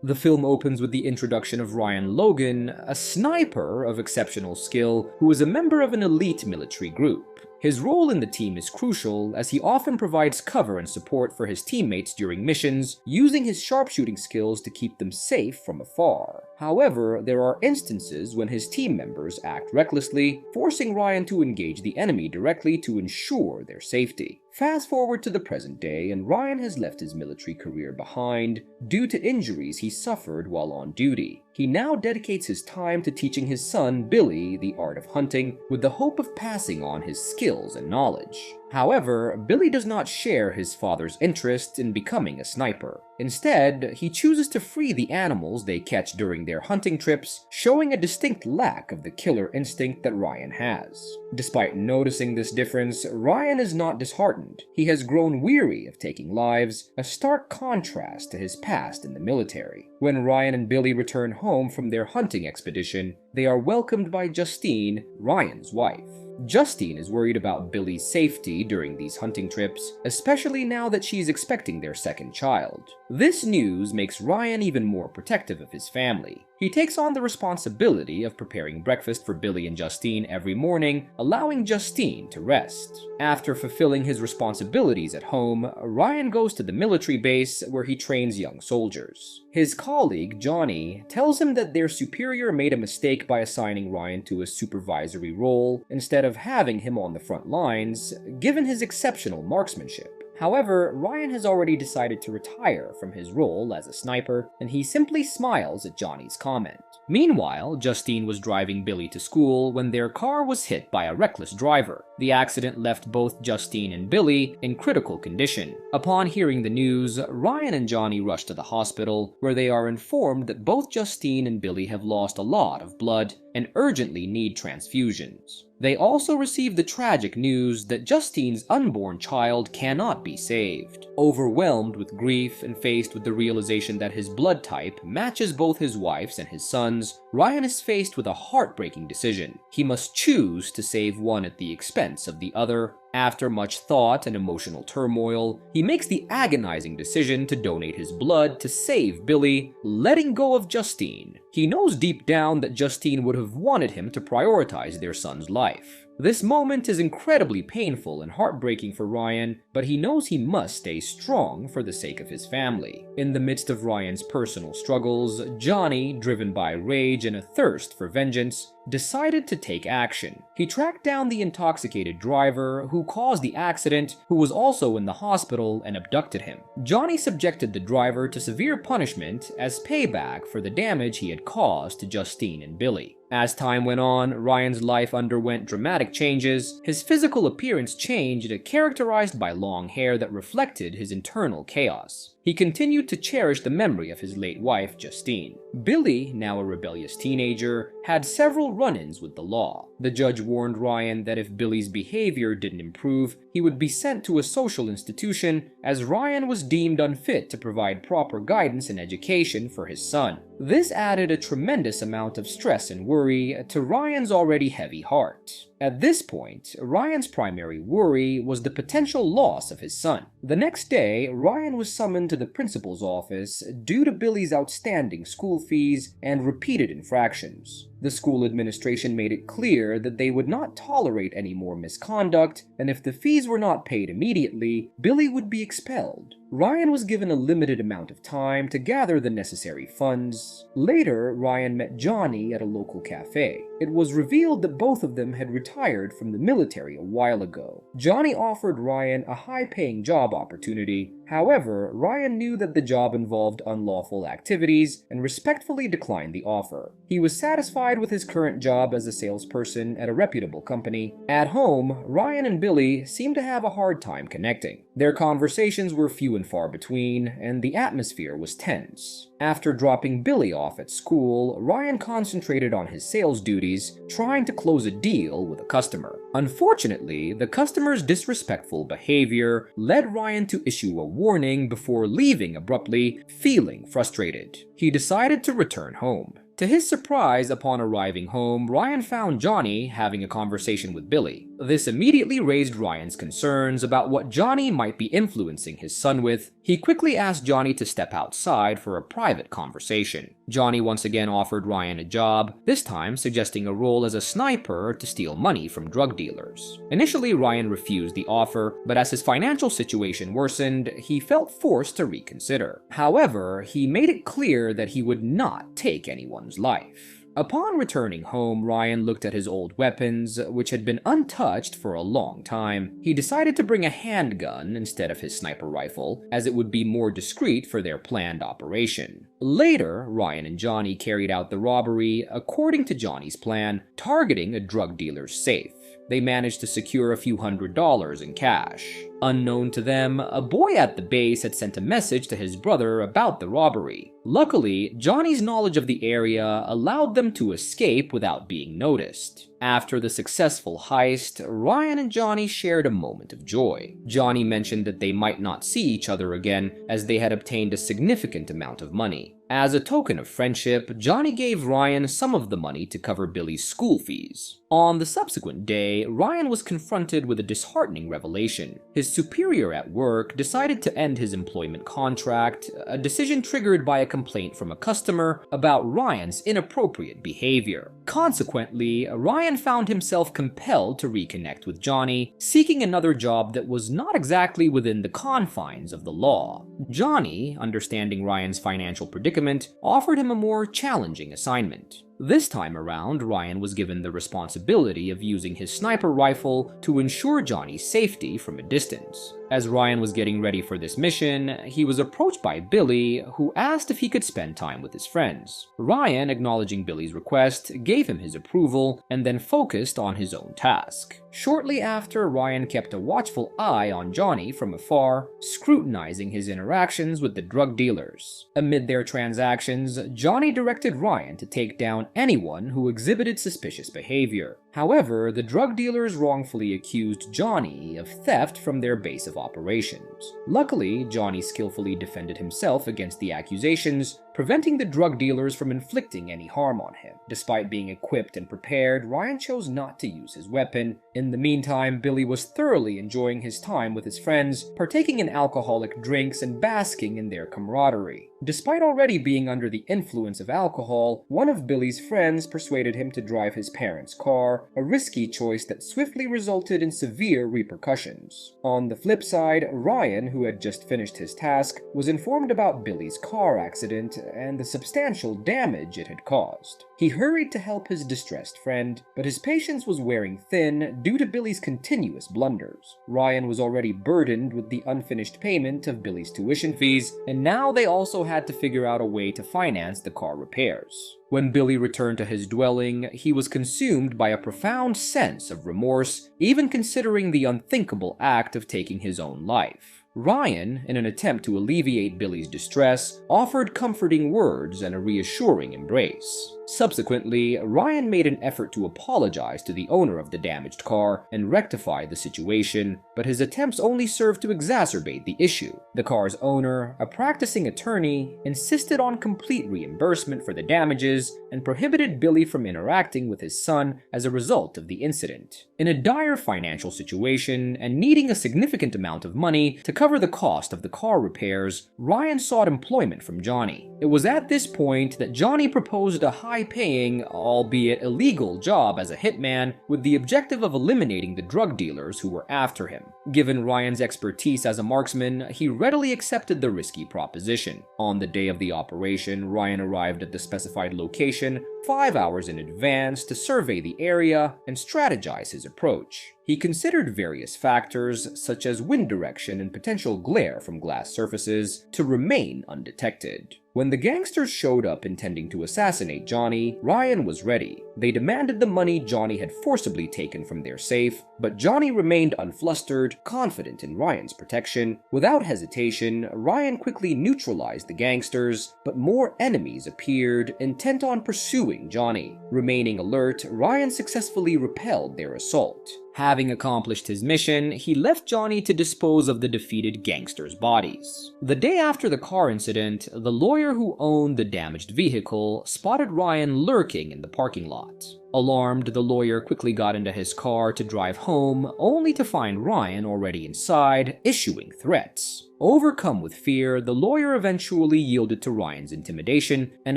The film opens with the introduction of Ryan Logan, a sniper of exceptional skill who is a member of an elite military group. His role in the team is crucial, as he often provides cover and support for his teammates during missions, using his sharpshooting skills to keep them safe from afar. However, there are instances when his team members act recklessly, forcing Ryan to engage the enemy directly to ensure their safety. Fast forward to the present day, and Ryan has left his military career behind due to injuries he suffered while on duty. He now dedicates his time to teaching his son, Billy, the art of hunting, with the hope of passing on his skills and knowledge. However, Billy does not share his father's interest in becoming a sniper. Instead, he chooses to free the animals they catch during their hunting trips, showing a distinct lack of the killer instinct that Ryan has. Despite noticing this difference, Ryan is not disheartened. He has grown weary of taking lives, a stark contrast to his past in the military. When Ryan and Billy return home from their hunting expedition, they are welcomed by Justine, Ryan's wife. Justine is worried about Billy's safety during these hunting trips, especially now that she's expecting their second child. This news makes Ryan even more protective of his family. He takes on the responsibility of preparing breakfast for Billy and Justine every morning, allowing Justine to rest. After fulfilling his responsibilities at home, Ryan goes to the military base where he trains young soldiers. His colleague, Johnny, tells him that their superior made a mistake by assigning Ryan to a supervisory role instead of having him on the front lines, given his exceptional marksmanship. However, Ryan has already decided to retire from his role as a sniper, and he simply smiles at Johnny's comment. Meanwhile, Justine was driving Billy to school when their car was hit by a reckless driver. The accident left both Justine and Billy in critical condition. Upon hearing the news, Ryan and Johnny rush to the hospital, where they are informed that both Justine and Billy have lost a lot of blood and urgently need transfusions. They also receive the tragic news that Justine's unborn child cannot be saved. Overwhelmed with grief and faced with the realization that his blood type matches both his wife's and his son's, Ryan is faced with a heartbreaking decision. He must choose to save one at the expense of the other. After much thought and emotional turmoil, he makes the agonizing decision to donate his blood to save Billy, letting go of Justine. He knows deep down that Justine would have wanted him to prioritize their son's life. This moment is incredibly painful and heartbreaking for Ryan, but he knows he must stay strong for the sake of his family. In the midst of Ryan's personal struggles, Johnny, driven by rage and a thirst for vengeance, decided to take action. He tracked down the intoxicated driver who caused the accident, who was also in the hospital, and abducted him. Johnny subjected the driver to severe punishment as payback for the damage he had caused to Justine and Billy. As time went on, Ryan's life underwent dramatic changes. His physical appearance changed, characterized by long hair that reflected his internal chaos. He continued to cherish the memory of his late wife, Justine. Billy, now a rebellious teenager, had several run-ins with the law. The judge warned Ryan that if Billy's behavior didn't improve, he would be sent to a social institution, as Ryan was deemed unfit to provide proper guidance and education for his son. This added a tremendous amount of stress and worry to Ryan's already heavy heart. At this point, Ryan's primary worry was the potential loss of his son. The next day, Ryan was summoned to the principal's office due to Billy's outstanding school fees and repeated infractions. The school administration made it clear that they would not tolerate any more misconduct, and if the fees were not paid immediately, Billy would be expelled. Ryan was given a limited amount of time to gather the necessary funds. Later, Ryan met Johnny at a local cafe. It was revealed that both of them had retired from the military a while ago. Johnny offered Ryan a high-paying job opportunity. However, Ryan knew that the job involved unlawful activities and respectfully declined the offer. He was satisfied with his current job as a salesperson at a reputable company. At home, Ryan and Billy seemed to have a hard time connecting. Their conversations were few and far between, and the atmosphere was tense. After dropping Billy off at school, Ryan concentrated on his sales duties, trying to close a deal with a customer. Unfortunately, the customer's disrespectful behavior led Ryan to issue a warning before leaving abruptly, feeling frustrated. He decided to return home. To his surprise, upon arriving home, Ryan found Johnny having a conversation with Billy. This immediately raised Ryan's concerns about what Johnny might be influencing his son with. He quickly asked Johnny to step outside for a private conversation. Johnny once again offered Ryan a job, this time suggesting a role as a sniper to steal money from drug dealers. Initially, Ryan refused the offer, but as his financial situation worsened, he felt forced to reconsider. However, he made it clear that he would not take anyone's life. Upon returning home, Ryan looked at his old weapons, which had been untouched for a long time. He decided to bring a handgun instead of his sniper rifle, as it would be more discreet for their planned operation. Later, Ryan and Johnny carried out the robbery according to Johnny's plan, targeting a drug dealer's safe. They managed to secure a few $100s in cash. Unknown to them, a boy at the base had sent a message to his brother about the robbery. Luckily, Johnny's knowledge of the area allowed them to escape without being noticed. After the successful heist, Ryan and Johnny shared a moment of joy. Johnny mentioned that they might not see each other again, as they had obtained a significant amount of money. As a token of friendship, Johnny gave Ryan some of the money to cover Billy's school fees. On the subsequent day, Ryan was confronted with a disheartening revelation. His superior at work decided to end his employment contract, a decision triggered by a complaint from a customer about Ryan's inappropriate behavior. Consequently, Ryan found himself compelled to reconnect with Johnny, seeking another job that was not exactly within the confines of the law. Johnny, understanding Ryan's financial predicament, offered him a more challenging assignment. This time around, Ryan was given the responsibility of using his sniper rifle to ensure Johnny's safety from a distance. As Ryan was getting ready for this mission, he was approached by Billy, who asked if he could spend time with his friends. Ryan, acknowledging Billy's request, gave him his approval and then focused on his own task. Shortly after, Ryan kept a watchful eye on Johnny from afar, scrutinizing his interactions with the drug dealers. Amid their transactions, Johnny directed Ryan to take down anyone who exhibited suspicious behavior. However, the drug dealers wrongfully accused Johnny of theft from their base of operations. Luckily, Johnny skillfully defended himself against the accusations, preventing the drug dealers from inflicting any harm on him. Despite being equipped and prepared, Ryan chose not to use his weapon. In the meantime, Billy was thoroughly enjoying his time with his friends, partaking in alcoholic drinks and basking in their camaraderie. Despite already being under the influence of alcohol, one of Billy's friends persuaded him to drive his parents' car, a risky choice that swiftly resulted in severe repercussions. On the flip side, Ryan, who had just finished his task, was informed about Billy's car accident and the substantial damage it had caused. He hurried to help his distressed friend, but his patience was wearing thin due to Billy's continuous blunders. Ryan was already burdened with the unfinished payment of Billy's tuition fees, and now they also had to figure out a way to finance the car repairs. When Billy returned to his dwelling, he was consumed by a profound sense of remorse, even considering the unthinkable act of taking his own life. Ryan, in an attempt to alleviate Billy's distress, offered comforting words and a reassuring embrace. Subsequently, Ryan made an effort to apologize to the owner of the damaged car and rectify the situation, but his attempts only served to exacerbate the issue. The car's owner, a practicing attorney, insisted on complete reimbursement for the damages and prohibited Billy from interacting with his son as a result of the incident. In a dire financial situation and needing a significant amount of money to cover the cost of the car repairs, Ryan sought employment from Johnny. It was at this point that Johnny proposed a high-paying, albeit illegal, job as a hitman with the objective of eliminating the drug dealers who were after him. Given Ryan's expertise as a marksman, he readily accepted the risky proposition. On the day of the operation, Ryan arrived at the specified location 5 hours in advance to survey the area and strategize his approach. He considered various factors, such as wind direction and potential glare from glass surfaces, to remain undetected. When the gangsters showed up intending to assassinate Johnny, Ryan was ready. They demanded the money Johnny had forcibly taken from their safe, but Johnny remained unflustered, confident in Ryan's protection. Without hesitation, Ryan quickly neutralized the gangsters, but more enemies appeared, intent on pursuing Johnny. Remaining alert, Ryan successfully repelled their assault. Having accomplished his mission, he left Johnny to dispose of the defeated gangsters' bodies. The day after the car incident, the lawyer lawyer who owned the damaged vehicle spotted Ryan lurking in the parking lot. Alarmed, the lawyer quickly got into his car to drive home, only to find Ryan already inside, issuing threats. Overcome with fear, the lawyer eventually yielded to Ryan's intimidation and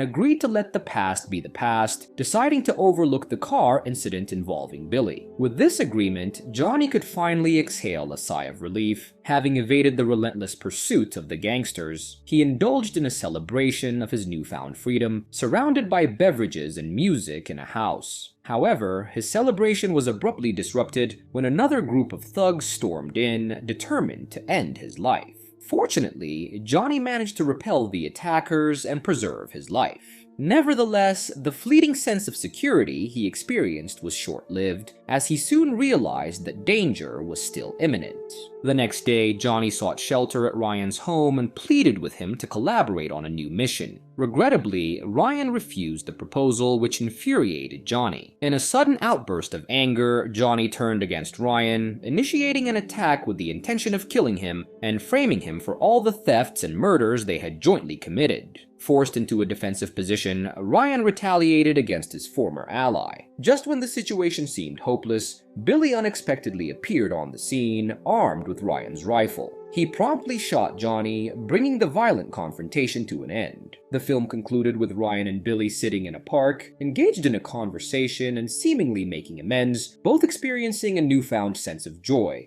agreed to let the past be the past, deciding to overlook the car incident involving Billy. With this agreement, Johnny could finally exhale a sigh of relief. Having evaded the relentless pursuit of the gangsters, he indulged in a celebration of his newfound freedom, surrounded by beverages and music in a house. However, his celebration was abruptly disrupted when another group of thugs stormed in, determined to end his life. Fortunately, Johnny managed to repel the attackers and preserve his life. Nevertheless, the fleeting sense of security he experienced was short-lived, as he soon realized that danger was still imminent. The next day, Johnny sought shelter at Ryan's home and pleaded with him to collaborate on a new mission. Regrettably, Ryan refused the proposal, which infuriated Johnny. In a sudden outburst of anger, Johnny turned against Ryan, initiating an attack with the intention of killing him and framing him for all the thefts and murders they had jointly committed. Forced into a defensive position, Ryan retaliated against his former ally. Just when the situation seemed hopeless, Billy unexpectedly appeared on the scene, armed with Ryan's rifle. He promptly shot Johnny, bringing the violent confrontation to an end. The film concluded with Ryan and Billy sitting in a park, engaged in a conversation and seemingly making amends, both experiencing a newfound sense of joy.